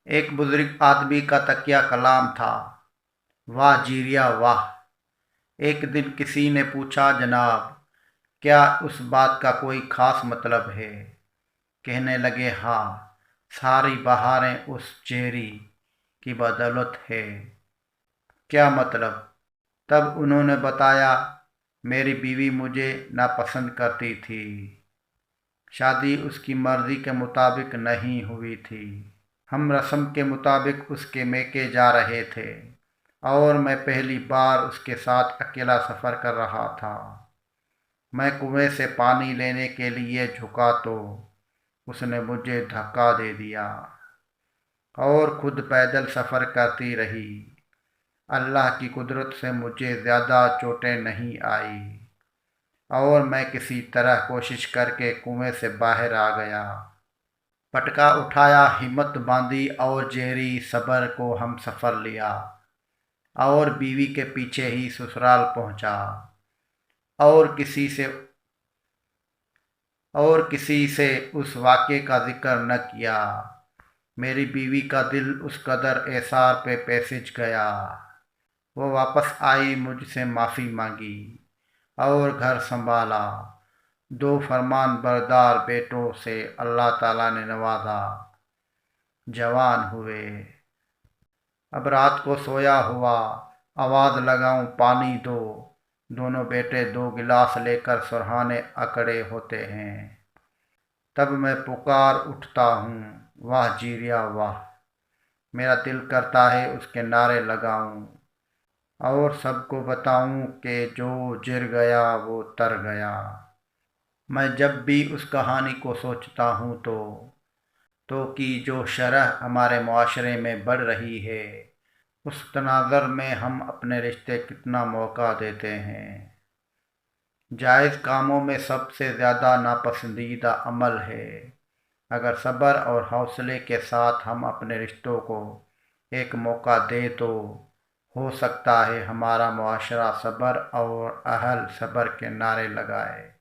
ایک بزرگ آدمی کا تکیہ کلام تھا، واہ جیریا واہ۔ ایک دن کسی نے پوچھا، جناب کیا اس بات کا کوئی خاص مطلب ہے؟ کہنے لگے، ہاں، ساری بہاریں اس چیری کی بدولت ہے۔ کیا مطلب؟ تب انہوں نے بتایا، میری بیوی مجھے ناپسند کرتی تھی، شادی اس کی مرضی کے مطابق نہیں ہوئی تھی، ہم رسم کے مطابق اس کے میکے جا رہے تھے اور میں پہلی بار اس کے ساتھ اکیلا سفر کر رہا تھا۔ میں کنویں سے پانی لینے کے لیے جھکا تو اس نے مجھے دھکا دے دیا اور خود پیدل سفر کرتی رہی۔ اللہ کی قدرت سے مجھے زیادہ چوٹیں نہیں آئی اور میں کسی طرح کوشش کر کے کنویں سے باہر آ گیا۔ پٹکا اٹھایا، ہمت باندھی اور جیری صبر کو ہم سفر لیا اور بیوی کے پیچھے ہی سسرال پہنچا اور کسی سے اس واقعے کا ذکر نہ کیا۔ میری بیوی کا دل اس قدر ایثار پہ پیسج گیا، وہ واپس آئی، مجھ سے معافی مانگی اور گھر سنبھالا۔ 2 فرمان بردار بیٹوں سے اللہ تعالیٰ نے نوازا، جوان ہوئے۔ اب رات کو سویا ہوا، آواز لگاؤں پانی دو، دونوں بیٹے 2 گلاس لے کر سرہانے اکڑے ہوتے ہیں۔ تب میں پکار اٹھتا ہوں، واہ جیریا واہ۔ میرا دل کرتا ہے اس کے نعرے لگاؤں اور سب کو بتاؤں کہ جو جر گیا وہ تر گیا۔ میں جب بھی اس کہانی کو سوچتا ہوں تو کی جو شرح ہمارے معاشرے میں بڑھ رہی ہے، اس تناظر میں ہم اپنے رشتے کتنا موقع دیتے ہیں۔ جائز کاموں میں سب سے زیادہ ناپسندیدہ عمل ہے۔ اگر صبر اور حوصلے کے ساتھ ہم اپنے رشتوں کو ایک موقع دیں تو ہو سکتا ہے ہمارا معاشرہ صبر اور اہل صبر کے نعرے لگائے۔